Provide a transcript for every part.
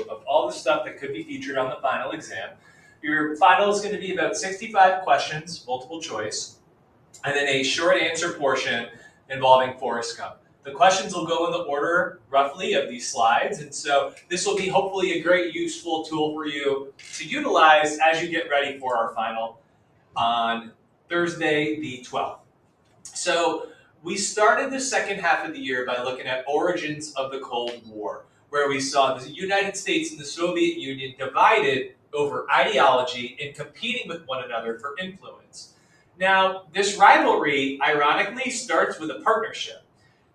of all the stuff that could be featured on the final exam. Your final is going to be about 65 questions, multiple choice, and then a short answer portion involving Forrest Gump. The questions will go in the order, roughly, of these slides, and so this will be hopefully a great, useful tool for you to utilize as you get ready for our final on Thursday, the 12th. So we started the second half of the year by looking at origins of the Cold War, where we saw the United States and the Soviet Union divided over ideology and competing with one another for influence. Now, this rivalry, ironically, starts with a partnership.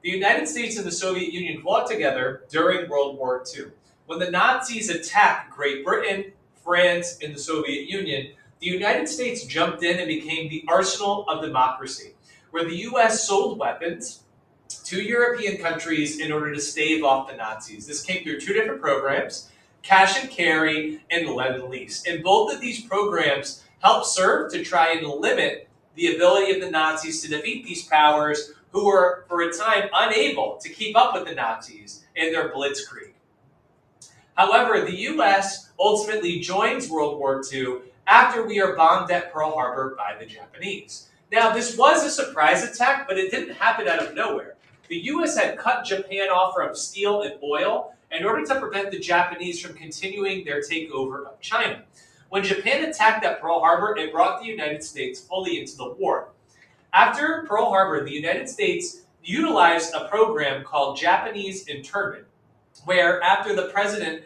The United States and the Soviet Union fought together during World War II. When the Nazis attacked Great Britain, France, and the Soviet Union, the United States jumped in and became the arsenal of democracy, where the U.S. sold weapons to European countries in order to stave off the Nazis. This came through two different programs, Cash and Carry and Lend-Lease. And both of these programs helped serve to try and limit the ability of the Nazis to defeat these powers who were, for a time, unable to keep up with the Nazis in their blitzkrieg. However, the U.S. ultimately joins World War II after we are bombed at Pearl Harbor by the Japanese. Now, this was a surprise attack, but it didn't happen out of nowhere. The U.S. had cut Japan off from steel and oil in order to prevent the Japanese from continuing their takeover of China. When Japan attacked at Pearl Harbor, it brought the United States fully into the war. After Pearl Harbor, the United States utilized a program called Japanese Internment, where after the President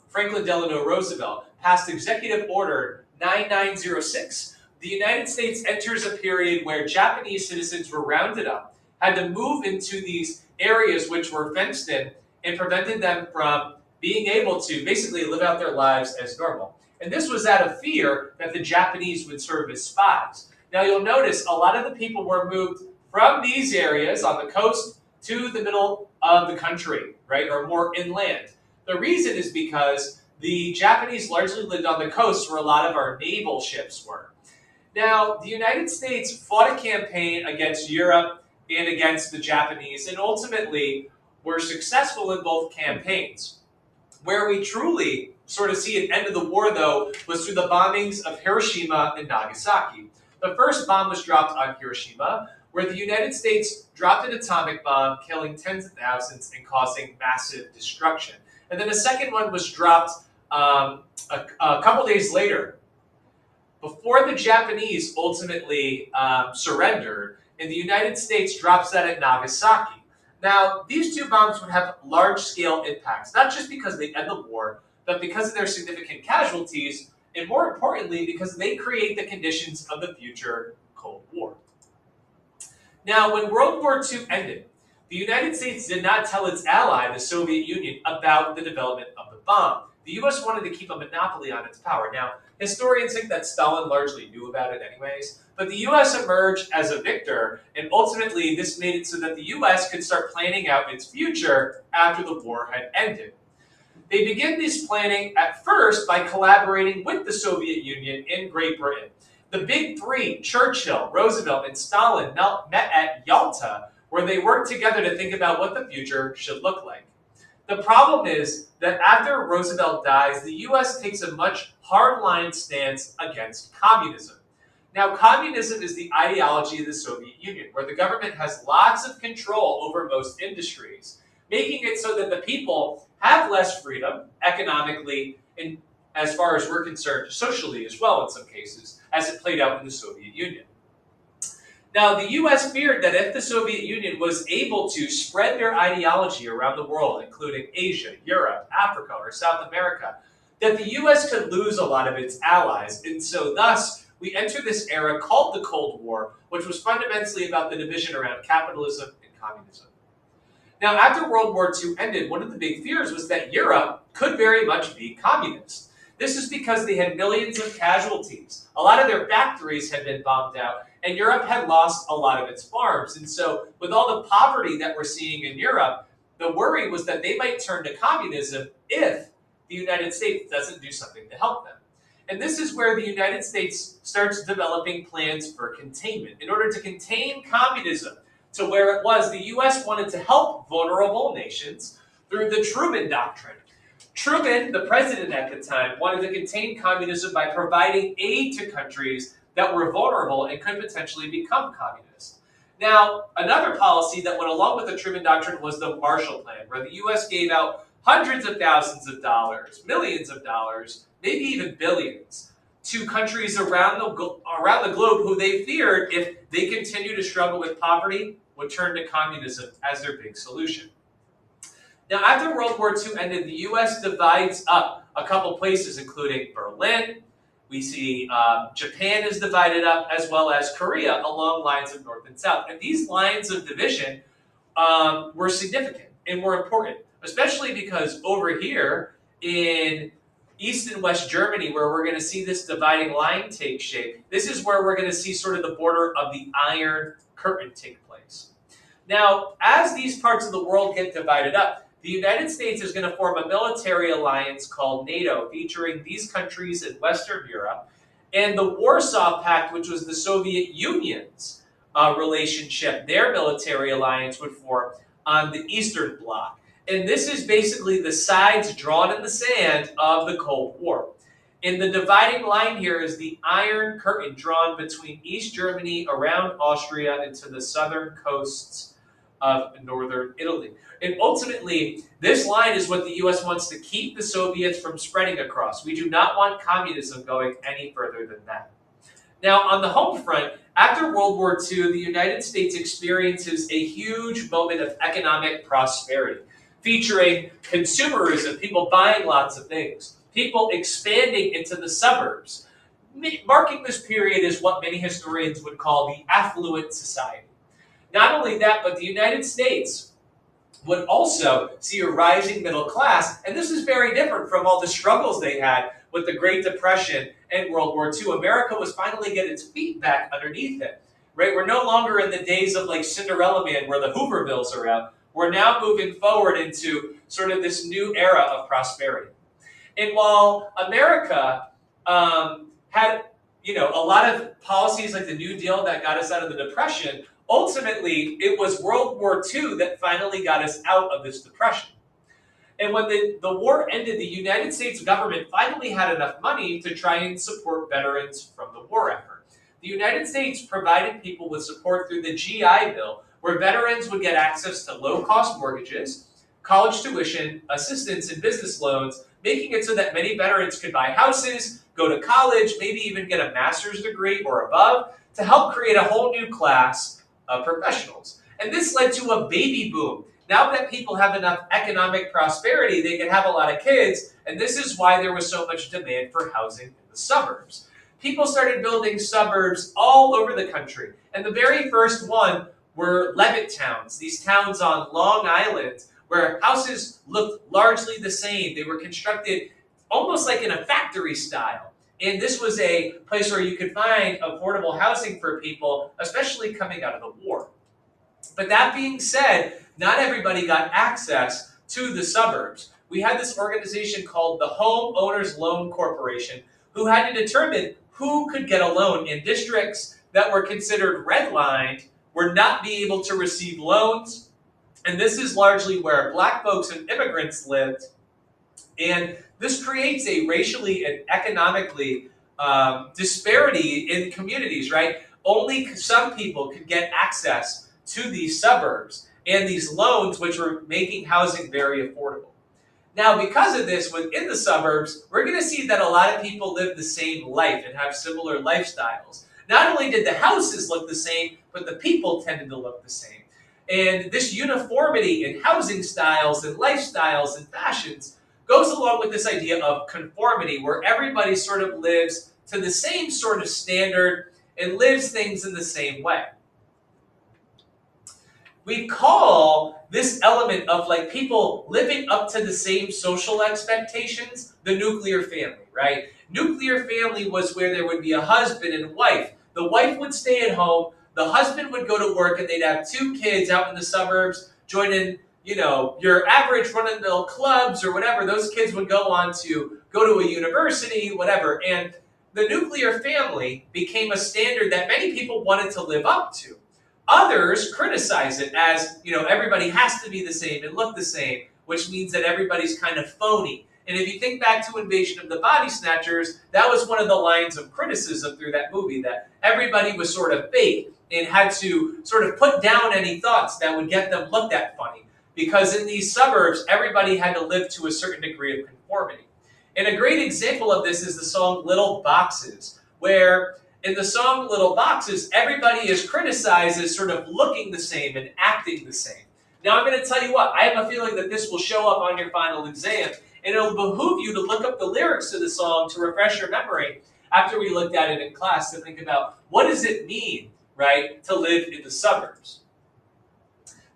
Franklin Delano Roosevelt passed Executive Order 9906, the United States enters a period where Japanese citizens were rounded up, had to move into these areas which were fenced in, and prevented them from being able to basically live out their lives as normal. And this was out of fear that the Japanese would serve as spies. Now you'll notice a lot of the people were moved from these areas on the coast to the middle of the country, right, or more inland. The reason is because the Japanese largely lived on the coast where a lot of our naval ships were. Now, the United States fought a campaign against Europe and against the Japanese, and ultimately were successful in both campaigns. Where we truly sort of see an end of the war, though, was through the bombings of Hiroshima and Nagasaki. The first bomb was dropped on Hiroshima, where the United States dropped an atomic bomb, killing tens of thousands and causing massive destruction. And then a second one was dropped a couple days later, before the Japanese ultimately surrendered, and the United States drops that at Nagasaki. Now, these two bombs would have large-scale impacts, not just because they end the war, but because of their significant casualties, and more importantly, because they create the conditions of the future Cold War. Now, when World War II ended, the United States did not tell its ally, the Soviet Union, about the development of the bomb. The U.S. wanted to keep a monopoly on its power. Now, historians think that Stalin largely knew about it anyways, but the U.S. emerged as a victor, and ultimately this made it so that the U.S. could start planning out its future after the war had ended. They began this planning at first by collaborating with the Soviet Union and Great Britain. The big three, Churchill, Roosevelt, and Stalin, met at Yalta, where they worked together to think about what the future should look like. The problem is that after Roosevelt dies, the U.S. takes a much hard-line stance against communism. Now, communism is the ideology of the Soviet Union, where the government has lots of control over most industries, making it so that the people have less freedom economically and, as far as we're concerned, socially as well in some cases, as it played out in the Soviet Union. Now, the U.S. feared that if the Soviet Union was able to spread their ideology around the world, including Asia, Europe, Africa, or South America, that the U.S. could lose a lot of its allies. And so thus, we enter this era called the Cold War, which was fundamentally about the division around capitalism and communism. Now, after World War II ended, one of the big fears was that Europe could very much be communist. This is because they had millions of casualties. A lot of their factories had been bombed out, and Europe had lost a lot of its farms. And so with all the poverty that we're seeing in Europe, the worry was that they might turn to communism if the United States doesn't do something to help them. And this is where the United States starts developing plans for containment. In order to contain communism to where it was, the U.S. wanted to help vulnerable nations through the Truman Doctrine. Truman, the president at the time, wanted to contain communism by providing aid to countries that were vulnerable and could potentially become communist. Now, another policy that went along with the Truman Doctrine was the Marshall Plan, where the U.S. gave out hundreds of thousands of dollars, millions of dollars, maybe even billions, to countries around the globe who they feared, if they continue to struggle with poverty, would turn to communism as their big solution. Now, after World War II ended, the U.S. divides up a couple places, including Berlin. We see Japan is divided up, as well as Korea, along lines of north and south. And these lines of division were significant and were important, especially because over here in East and West Germany, where we're going to see this dividing line take shape, this is where we're going to see sort of the border of the Iron Curtain take place. Now, as these parts of the world get divided up, the United States is going to form a military alliance called NATO, featuring these countries in Western Europe, and the Warsaw Pact, which was the Soviet Union's relationship, their military alliance would form on the Eastern Bloc. And this is basically the sides drawn in the sand of the Cold War. And the dividing line here is the Iron Curtain drawn between East Germany, around Austria, and to the southern coasts of northern Italy. And ultimately, this line is what the U.S. wants to keep the Soviets from spreading across. We do not want communism going any further than that. Now, on the home front, after World War II, the United States experiences a huge moment of economic prosperity, featuring consumerism, people buying lots of things, people expanding into the suburbs. Marking this period is what many historians would call the affluent society. Not only that, but the United States would also see a rising middle class, and this is very different from all the struggles they had with the Great Depression and World War II. America was finally getting its feet back underneath it, right? We're no longer in the days of like Cinderella Man where the Hoovervilles are out. We're now moving forward into sort of this new era of prosperity. And while America had, a lot of policies like the New Deal that got us out of the Depression, ultimately, it was World War II that finally got us out of this depression. And when the war ended, the United States government finally had enough money to try and support veterans from the war effort. The United States provided people with support through the GI Bill, where veterans would get access to low-cost mortgages, college tuition, assistance, and business loans, making it so that many veterans could buy houses, go to college, maybe even get a master's degree or above, to help create a whole new class of professionals. And this led to a baby boom. Now that people have enough economic prosperity, they can have a lot of kids, and this is why there was so much demand for housing in the suburbs. People started building suburbs all over the country, and the very first one were Levittowns, these towns on Long Island, where houses looked largely the same. They were constructed almost like in a factory style. And this was a place where you could find affordable housing for people, especially coming out of the war. But that being said, not everybody got access to the suburbs. We had this organization called the Home Owners Loan Corporation, who had to determine who could get a loan, in districts that were considered redlined would not be able to receive loans. And this is largely where Black folks and immigrants lived. And this creates a racially and economically disparity in communities, right? Only some people could get access to these suburbs and these loans, which were making housing very affordable. Now, because of this, within the suburbs, we're going to see that a lot of people live the same life and have similar lifestyles. Not only did the houses look the same, but the people tended to look the same. And this uniformity in housing styles and lifestyles and fashions goes along with this idea of conformity, where everybody sort of lives to the same sort of standard and lives things in the same way. We call this element of like people living up to the same social expectations the nuclear family, right? Nuclear family was where there would be a husband and wife. The wife would stay at home, the husband would go to work, and they'd have 2 kids out in the suburbs joining, your average run-of-the-mill clubs or whatever. Those kids would go on to go to a university, whatever. And the nuclear family became a standard that many people wanted to live up to. Others criticize it as, everybody has to be the same and look the same, which means that everybody's kind of phony And if you think back to Invasion of the Body Snatchers, that was one of the lines of criticism through that movie, that everybody was sort of fake and had to sort of put down any thoughts that would get them looked at funny. Because in these suburbs, everybody had to live to a certain degree of conformity. And a great example of this is the song Little Boxes, where in the song Little Boxes, everybody is criticized as sort of looking the same and acting the same. Now, I'm going to tell you what, I have a feeling that this will show up on your final exam, and it'll behoove you to look up the lyrics to the song to refresh your memory after we looked at it in class, to think about what does it mean, right, to live in the suburbs.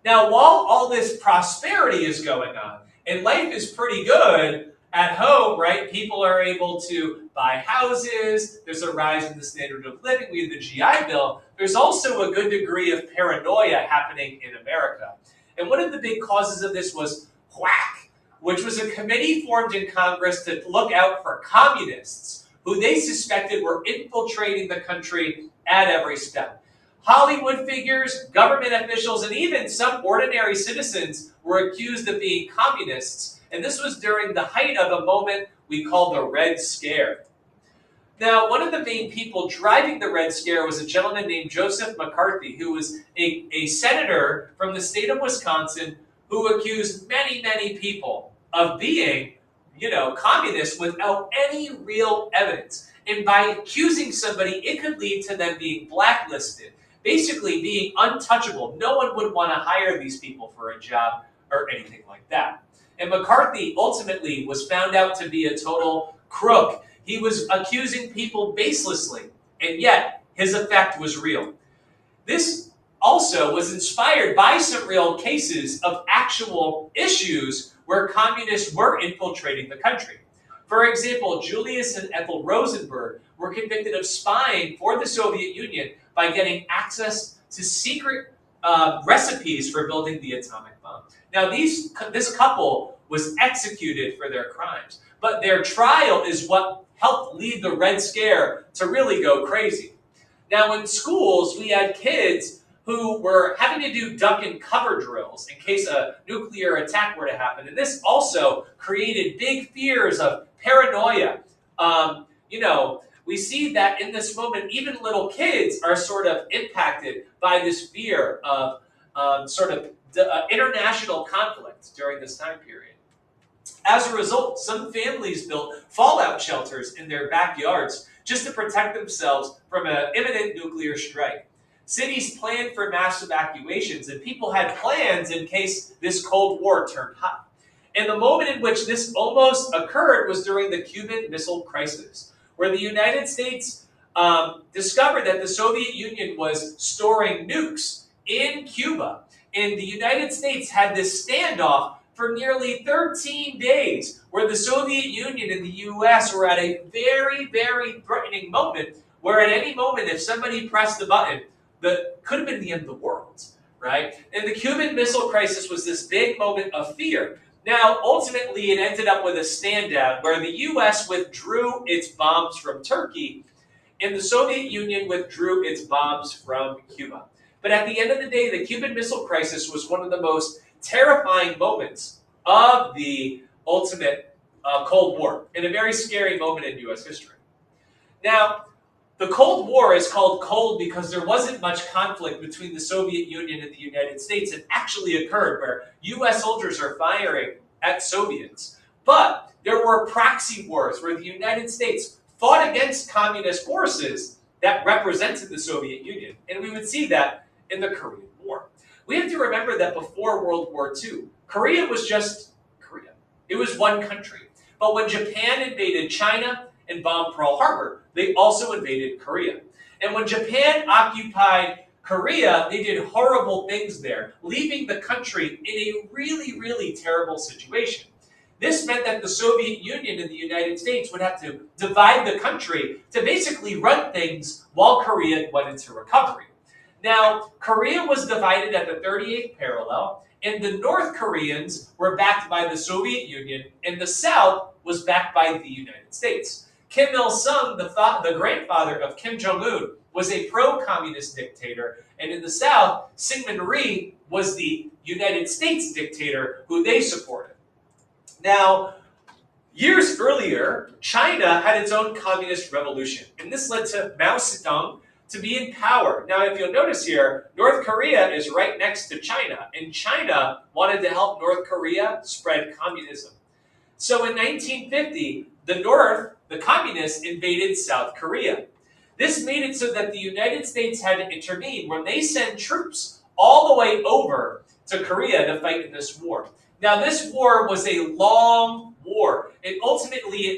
Now, while all this prosperity is going on, and life is pretty good at home, right? People are able to buy houses, there's a rise in the standard of living, we have the GI Bill, there's also a good degree of paranoia happening in America. And one of the big causes of this was WHAC, which was a committee formed in Congress to look out for communists who they suspected were infiltrating the country at every step. Hollywood figures, government officials, and even some ordinary citizens were accused of being communists, and this was during the height of a moment we call the Red Scare. Now, one of the main people driving the Red Scare was a gentleman named Joseph McCarthy, who was a senator from the state of Wisconsin who accused many, many people of being, communists without any real evidence. And by accusing somebody, it could lead to them being blacklisted, basically being untouchable. No one would want to hire these people for a job or anything like that. And McCarthy ultimately was found out to be a total crook. He was accusing people baselessly, and yet his effect was real. This also was inspired by some real cases of actual issues where communists were infiltrating the country. For example, Julius and Ethel Rosenberg were convicted of spying for the Soviet Union by getting access to secret recipes for building the atomic bomb. Now, this couple was executed for their crimes, but their trial is what helped lead the Red Scare to really go crazy. Now, in schools, we had kids who were having to do duck and cover drills in case a nuclear attack were to happen. And this also created big fears of paranoia. We see that in this moment, even little kids are sort of impacted by this fear of international conflict during this time period. As a result, some families built fallout shelters in their backyards just to protect themselves from an imminent nuclear strike. Cities planned for mass evacuations, and people had plans in case this Cold War turned hot. And the moment in which this almost occurred was during the Cuban Missile Crisis, where the United States discovered that the Soviet Union was storing nukes in Cuba. And the United States had this standoff for nearly 13 days, where the Soviet Union and the US were at a very, very threatening moment, where at any moment, if somebody pressed the button, that could have been the end of the world, right? And the Cuban Missile Crisis was this big moment of fear. Now, ultimately, it ended up with a stand-down where the US withdrew its bombs from Turkey, and the Soviet Union withdrew its bombs from Cuba. But at the end of the day, the Cuban Missile Crisis was one of the most terrifying moments of the ultimate Cold War, and a very scary moment in US history. Now, the Cold War is called cold because there wasn't much conflict between the Soviet Union and the United States. It actually occurred where US soldiers are firing at Soviets. But there were proxy wars where the United States fought against communist forces that represented the Soviet Union. And we would see that in the Korean War. We have to remember that before World War II, Korea was just Korea. It was one country. But when Japan invaded China and bombed Pearl Harbor, they also invaded Korea. And when Japan occupied Korea, they did horrible things there, leaving the country in a really, really terrible situation. This meant that the Soviet Union and the United States would have to divide the country to basically run things while Korea went into recovery. Now, Korea was divided at the 38th parallel, and the North Koreans were backed by the Soviet Union, and the South was backed by the United States. Kim Il-sung, the grandfather of Kim Jong-un, was a pro-communist dictator, and in the South, Syngman Rhee was the United States dictator who they supported. Now, Years earlier, China had its own communist revolution, and this led to Mao Zedong to be in power. Now, if you'll notice here, North Korea is right next to China, and China wanted to help North Korea spread communism. So in 1950, the North, the communists, invaded South Korea. This made it so that the United States had to intervene when they sent troops all the way over to Korea to fight in this war. Now, this war was a long war. It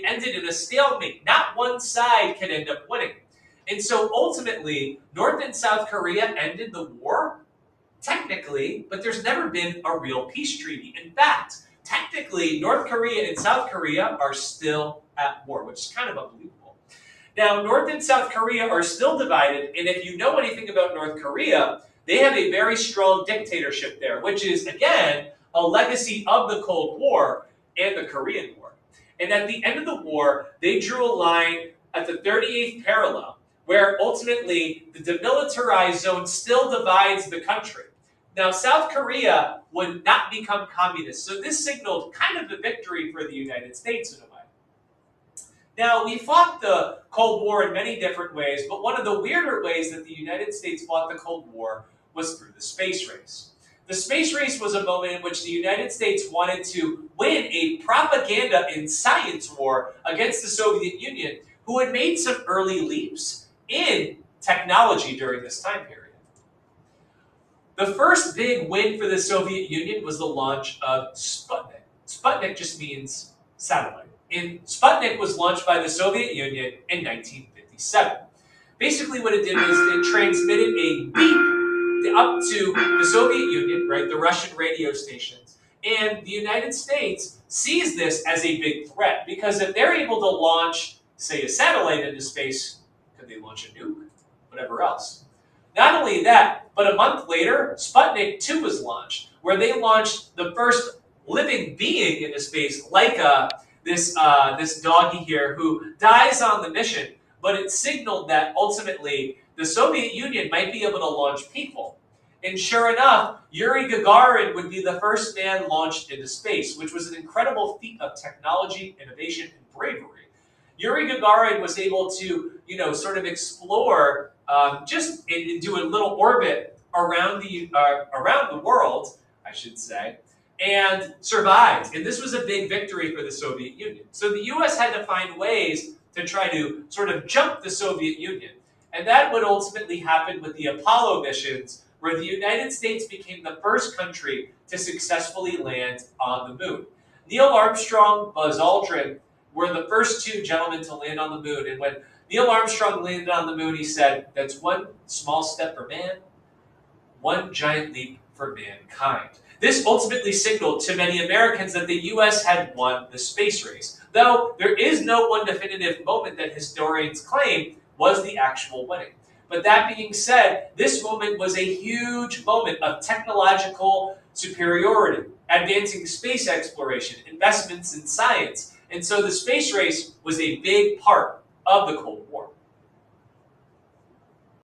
ended in a stalemate. Not one side could end up winning. And so ultimately, North and South Korea ended the war, technically, but there's never been a real peace treaty. In fact, technically, North Korea and South Korea are still at war, which is kind of unbelievable. Now, North and South Korea are still divided, and if you know anything about North Korea, they have a very strong dictatorship there, which is, again, a legacy of the Cold War and the Korean War. And at the end of the war, they drew a line at the 38th parallel, where ultimately the demilitarized zone still divides the country. Now, South Korea would not become communist, so this signaled kind of the victory for the United States in a way. Now, we fought the Cold War in many different ways, but one of the weirder ways that the United States fought the Cold War was through the space race. The space race was a moment in which the United States wanted to win a propaganda and science war against the Soviet Union, who had made some early leaps in technology during this time period. The first big win for the Soviet Union was the launch of Sputnik. Sputnik just means satellite. And Sputnik was launched by the Soviet Union in 1957. Basically what it did was it transmitted a beep up to the Soviet Union, right, the Russian radio stations. And the United States sees this as a big threat because if they're able to launch, say, a satellite into space, could they launch a nuke? Whatever else. Not only that, but a month later, Sputnik 2 was launched, where they launched the first living being into space, Laika, this doggy here, who dies on the mission, but it signaled that ultimately the Soviet Union might be able to launch people. And sure enough, Yuri Gagarin would be the first man launched into space, which was an incredible feat of technology, innovation, and bravery. Yuri Gagarin was able to, sort of explore just and do a little orbit around the world, I should say, and survived. And this was a big victory for the Soviet Union. So the U.S. had to find ways to try to sort of jump the Soviet Union. And that would ultimately happen with the Apollo missions, where the United States became the first country to successfully land on the moon. Neil Armstrong, Buzz Aldrin were the first two gentlemen to land on the moon. And when Neil Armstrong landed on the moon, he said, "That's one small step for man, one giant leap for mankind." This ultimately signaled to many Americans that the U.S. had won the space race, though there is no one definitive moment that historians claim was the actual winning. But that being said, this moment was a huge moment of technological superiority, advancing space exploration, investments in science, and so the space race was a big part of the Cold War.